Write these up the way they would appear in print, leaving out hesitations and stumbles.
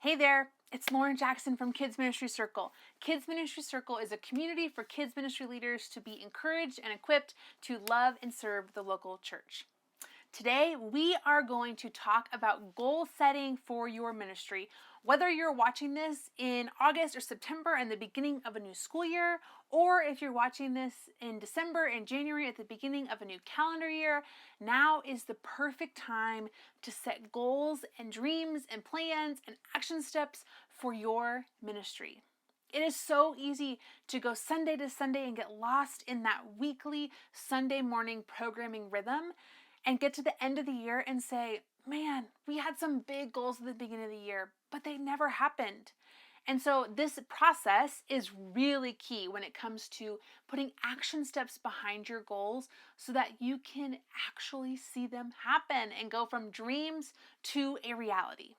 Hey there, it's Lauren Jackson from Kids Ministry Circle. Kids Ministry Circle is a community for kids ministry leaders to be encouraged and equipped to love and serve the local church. Today, we are going to talk about goal setting for your ministry. Whether you're watching this in August or September and the beginning of a new school year, or if you're watching this in December and January at the beginning of a new calendar year, now is the perfect time to set goals and dreams and plans and action steps for your ministry. It is so easy to go Sunday to Sunday and get lost in that weekly Sunday morning programming rhythm and get to the end of the year and say, man, we had some big goals at the beginning of the year, but they never happened. And so this process is really key when it comes to putting action steps behind your goals so that you can actually see them happen and go from dreams to a reality.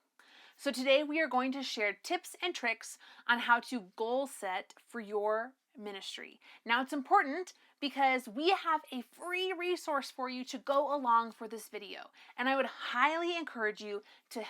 So today we are going to share tips and tricks on how to goal set for your ministry. Now it's important because we have a free resource for you to go along for this video. And I would highly encourage you to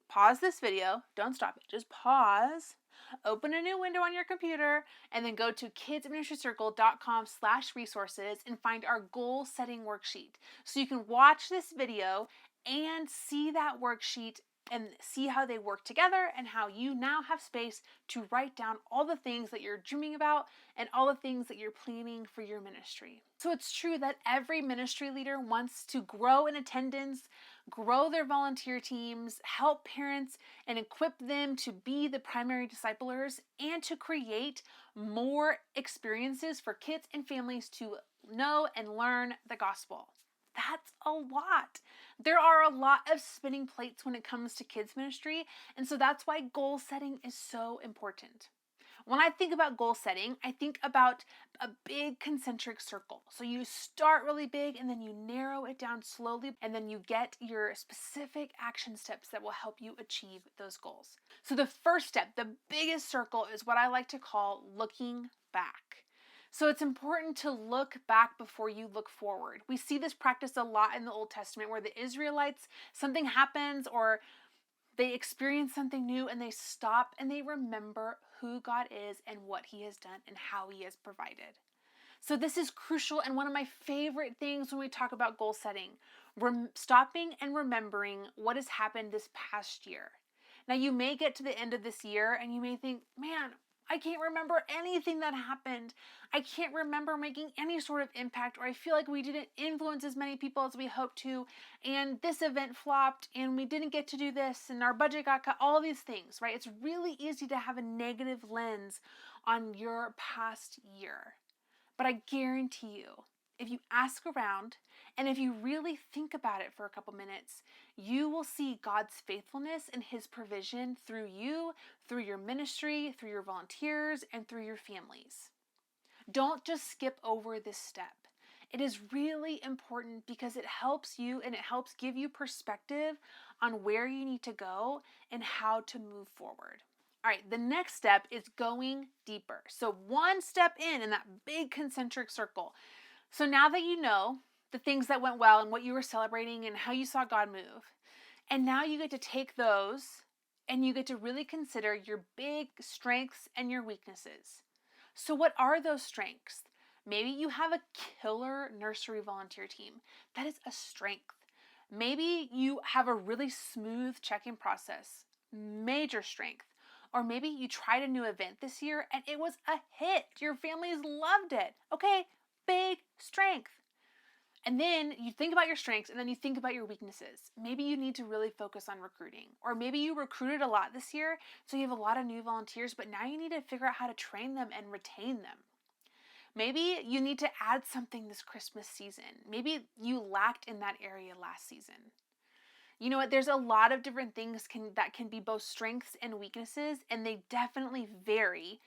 pause this video, don't stop it, just pause, open a new window on your computer, and then go to kidsministrycircle.com/resources and find our goal setting worksheet. So you can watch this video and see that worksheet and see how they work together and how you now have space to write down all the things that you're dreaming about and all the things that you're planning for your ministry. So it's true that every ministry leader wants to grow in attendance, grow their volunteer teams, help parents and equip them to be the primary disciplers, and to create more experiences for kids and families to know and learn the gospel. That's a lot. There are a lot of spinning plates when it comes to kids ministry, and so that's why goal setting is so important. When I think about goal setting, I think about a big concentric circle. So you start really big and then you narrow it down slowly, and then you get your specific action steps that will help you achieve those goals. So the first step, the biggest circle, is what I like to call looking back. So it's important to look back before you look forward. We see this practice a lot in the Old Testament where the Israelites, something happens or they experience something new and they stop and they remember who God is and what He has done and how He has provided. So this is crucial and one of my favorite things when we talk about goal setting, stopping and remembering what has happened this past year. Now you may get to the end of this year and you may think, man, I can't remember anything that happened. I can't remember making any sort of impact, or I feel like we didn't influence as many people as we hoped to, and this event flopped, and we didn't get to do this, and our budget got cut, all these things, right? It's really easy to have a negative lens on your past year. But I guarantee you, if you ask around, and if you really think about it for a couple minutes, you will see God's faithfulness and His provision through you, through your ministry, through your volunteers, and through your families. Don't just skip over this step. It is really important because it helps you and it helps give you perspective on where you need to go and how to move forward. All right, the next step is going deeper. So one step in that big concentric circle. So now that you know the things that went well and what you were celebrating and how you saw God move, and now you get to take those and you get to really consider your big strengths and your weaknesses. So what are those strengths? Maybe you have a killer nursery volunteer team. That is a strength. Maybe you have a really smooth check-in process. Major strength. Or maybe you tried a new event this year and it was a hit. Your families loved it. Okay, big strength. And then you think about your strengths and then you think about your weaknesses. Maybe you need to really focus on recruiting. Or maybe you recruited a lot this year, so you have a lot of new volunteers, but now you need to figure out how to train them and retain them. Maybe you need to add something this Christmas season. Maybe you lacked in that area last season. You know what? There's a lot of different things that can be both strengths and weaknesses, and they definitely vary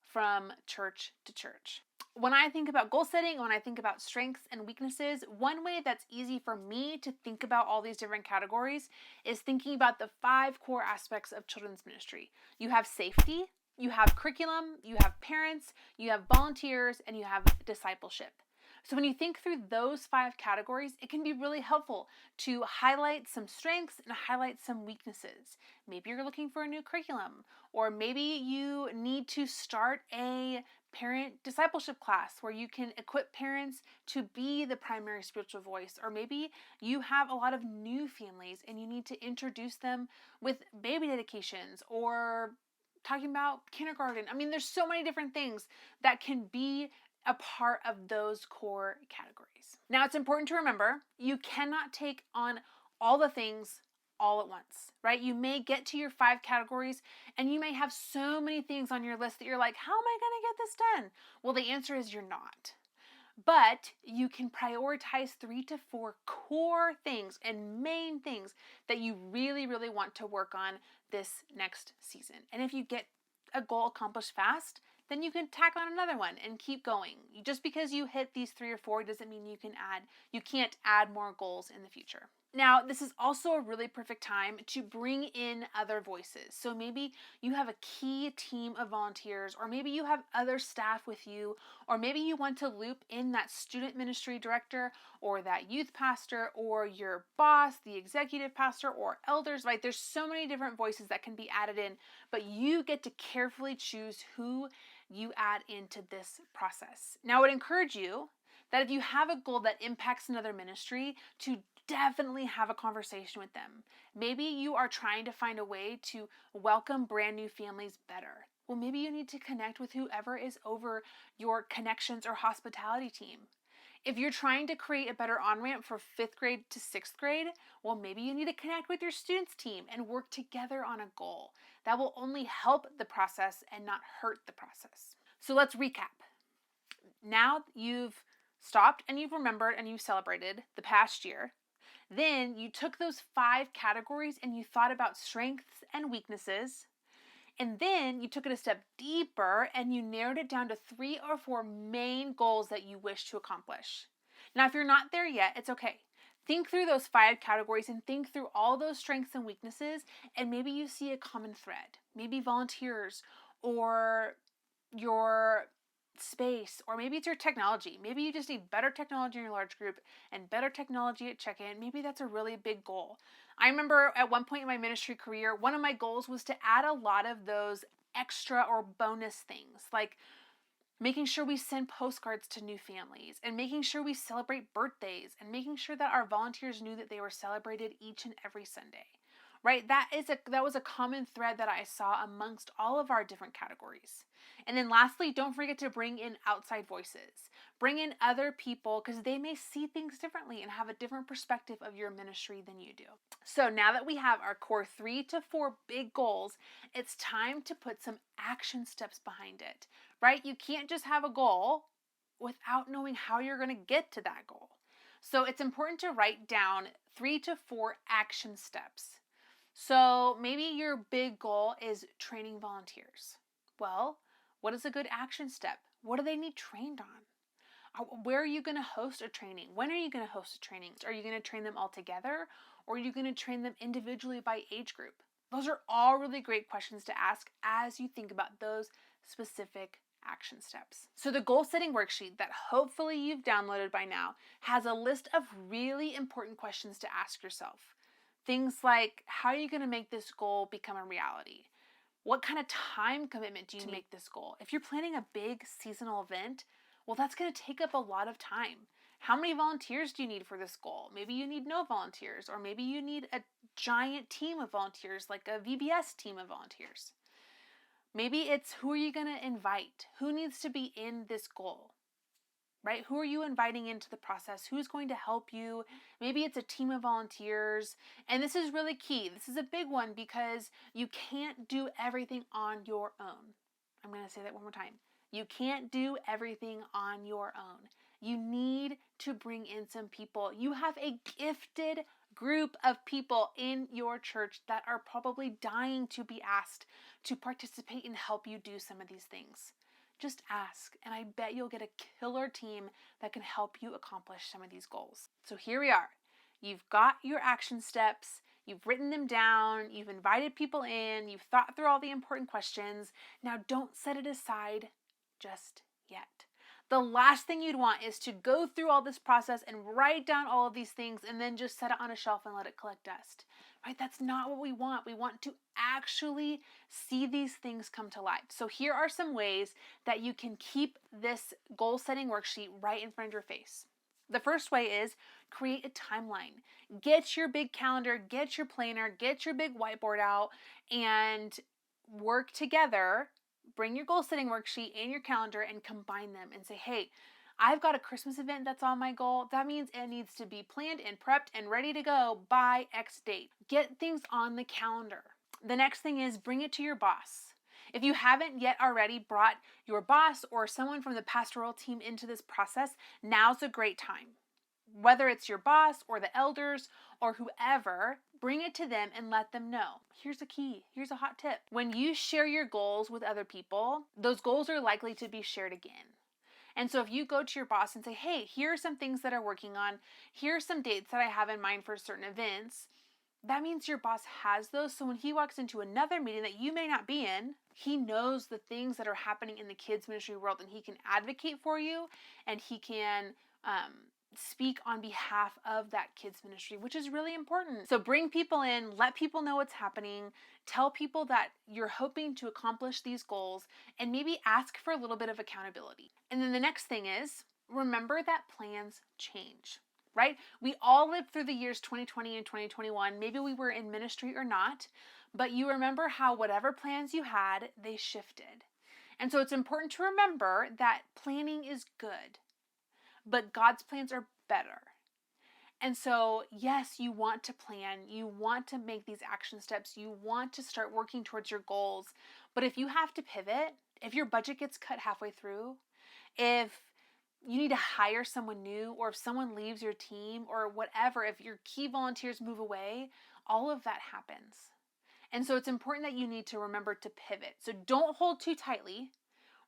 from church to church. When I think about goal setting, when I think about strengths and weaknesses, one way that's easy for me to think about all these different categories is thinking about the 5 core aspects of children's ministry. You have safety, you have curriculum, you have parents, you have volunteers, and you have discipleship. So when you think through those 5 categories, it can be really helpful to highlight some strengths and highlight some weaknesses. Maybe you're looking for a new curriculum, or maybe you need to start a parent discipleship class where you can equip parents to be the primary spiritual voice, or maybe you have a lot of new families and you need to introduce them with baby dedications or talking about kindergarten. I mean, there's so many different things that can be a part of those core categories. Now, it's important to remember you cannot take on all the things all at once, right? You may get to your 5 categories and you may have so many things on your list that you're like, how am I going to get this done? Well, the answer is you're not. But you can prioritize 3 to 4 core things and main things that you really, really want to work on this next season. And if you get a goal accomplished fast, then you can tack on another one and keep going. Just because you hit these 3 or 4 doesn't mean you can't add more goals in the future. Now, this is also a really perfect time to bring in other voices. So maybe you have a key team of volunteers, or maybe you have other staff with you, or maybe you want to loop in that student ministry director or that youth pastor or your boss, the executive pastor, or elders, right? There's so many different voices that can be added in, but you get to carefully choose who you add into this process. Now, I would encourage you that if you have a goal that impacts another ministry, to definitely have a conversation with them. Maybe you are trying to find a way to welcome brand new families better. Well, maybe you need to connect with whoever is over your connections or hospitality team. If you're trying to create a better on-ramp for 5th grade to 6th grade, well, maybe you need to connect with your students team and work together on a goal. That will only help the process and not hurt the process. So let's recap. Now you've stopped and you've remembered and you've celebrated the past year. Then you took those 5 categories and you thought about strengths and weaknesses. And then you took it a step deeper and you narrowed it down to 3 or 4 main goals that you wish to accomplish. Now, if you're not there yet, it's okay. Think through those 5 categories and think through all those strengths and weaknesses, and maybe you see a common thread. Maybe volunteers, or your space, or maybe it's your technology. Maybe you just need better technology in your large group and better technology at check-in. Maybe that's a really big goal. I remember at one point in my ministry career, one of my goals was to add a lot of those extra or bonus things, like making sure we send postcards to new families and making sure we celebrate birthdays and making sure that our volunteers knew that they were celebrated each and every Sunday. Right? That was a common thread that I saw amongst all of our different categories. And then lastly, don't forget to bring in outside voices. Bring in other people because they may see things differently and have a different perspective of your ministry than you do. So now that we have our core 3 to 4 big goals, it's time to put some action steps behind it, right? You can't just have a goal without knowing how you're going to get to that goal. So it's important to write down 3 to 4 action steps. So maybe your big goal is training volunteers. Well, what is a good action step? What do they need trained on? Where are you going to host a training? When are you going to host a training? Are you going to train them all together, or are you going to train them individually by age group? Those are all really great questions to ask as you think about those specific action steps. So the goal setting worksheet that hopefully you've downloaded by now has a list of really important questions to ask yourself. Things like, how are you going to make this goal become a reality? What kind of time commitment do you make this goal? If you're planning a big seasonal event, well, that's going to take up a lot of time. How many volunteers do you need for this goal? Maybe you need no volunteers, or maybe you need a giant team of volunteers, like a VBS team of volunteers. Maybe it's, who are you going to invite? Who needs to be in this goal? Right? Who are you inviting into the process? Who's going to help you? Maybe it's a team of volunteers. And this is really key. This is a big one because you can't do everything on your own. I'm going to say that one more time. You can't do everything on your own. You need to bring in some people. You have a gifted group of people in your church that are probably dying to be asked to participate and help you do some of these things. Just ask, and I bet you'll get a killer team that can help you accomplish some of these goals. So here we are. You've got your action steps, you've written them down, you've invited people in, you've thought through all the important questions. Now don't set it aside just yet. The last thing you'd want is to go through all this process and write down all of these things and then just set it on a shelf and let it collect dust. Right? That's not what we want. We want to actually see these things come to life. So here are some ways that you can keep this goal setting worksheet right in front of your face. The first way is create a timeline. Get your big calendar, get your planner, get your big whiteboard out, and work together. Bring your goal setting worksheet and your calendar and combine them and say, hey, I've got a Christmas event that's on my goal. That means it needs to be planned and prepped and ready to go by X date. Get things on the calendar. The next thing is bring it to your boss. If you haven't yet already brought your boss or someone from the pastoral team into this process, now's a great time. Whether it's your boss or the elders or whoever, bring it to them and let them know. Here's a key. Here's a hot tip. When you share your goals with other people, those goals are likely to be shared again. And so if you go to your boss and say, hey, here are some things that I'm working on, here are some dates that I have in mind for certain events, that means your boss has those. So when he walks into another meeting that you may not be in, he knows the things that are happening in the kids ministry world, and he can advocate for you, and he can speak on behalf of that kids ministry, which is really important. So bring people in, let people know what's happening, tell people that you're hoping to accomplish these goals, and maybe ask for a little bit of accountability. And then the next thing is, remember that plans change, right? We all lived through the years 2020 and 2021. Maybe we were in ministry or not, but you remember how whatever plans you had, they shifted. And so it's important to remember that planning is good, but God's plans are better. And so, yes, you want to plan, you want to make these action steps, you want to start working towards your goals. But if you have to pivot, if your budget gets cut halfway through, if you need to hire someone new, or if someone leaves your team, or whatever, if your key volunteers move away, all of that happens. And so it's important that you need to remember to pivot. So don't hold too tightly.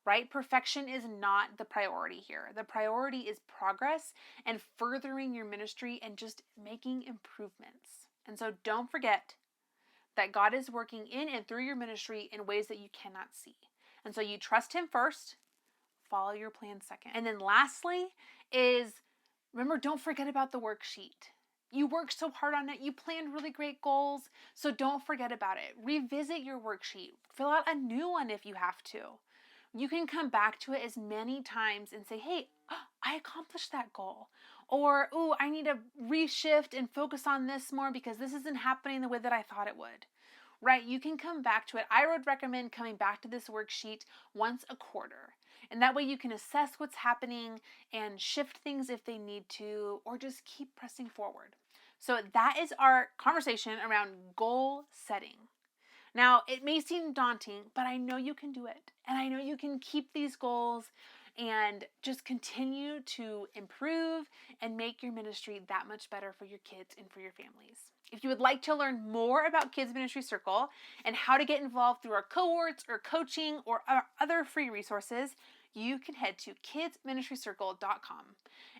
Right? Perfection is not the priority here. The priority is progress and furthering your ministry and just making improvements. And so don't forget that God is working in and through your ministry in ways that you cannot see. And so you trust Him first, follow your plan second. And then lastly is, remember, don't forget about the worksheet. You worked so hard on it. You planned really great goals. So don't forget about it. Revisit your worksheet. Fill out a new one if you have to. You can come back to it as many times and say, hey, I accomplished that goal. Or, oh, I need to reshift and focus on this more because this isn't happening the way that I thought it would. Right? You can come back to it. I would recommend coming back to this worksheet once a quarter. And that way you can assess what's happening and shift things if they need to, or just keep pressing forward. So that is our conversation around goal setting. Now, it may seem daunting, but I know you can do it. And I know you can keep these goals and just continue to improve and make your ministry that much better for your kids and for your families. If you would like to learn more about Kids Ministry Circle and how to get involved through our cohorts or coaching or our other free resources, you can head to kidsministrycircle.com.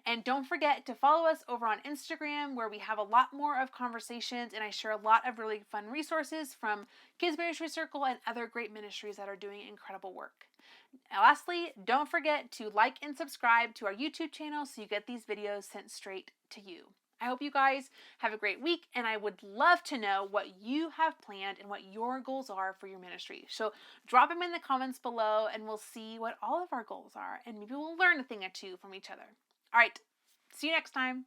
And don't forget to follow us over on Instagram, where we have a lot more of conversations and I share a lot of really fun resources from Kids Ministry Circle and other great ministries that are doing incredible work. And lastly, don't forget to like and subscribe to our YouTube channel so you get these videos sent straight to you. I hope you guys have a great week, and I would love to know what you have planned and what your goals are for your ministry. So drop them in the comments below and we'll see what all of our goals are, and maybe we'll learn a thing or two from each other. All right, see you next time.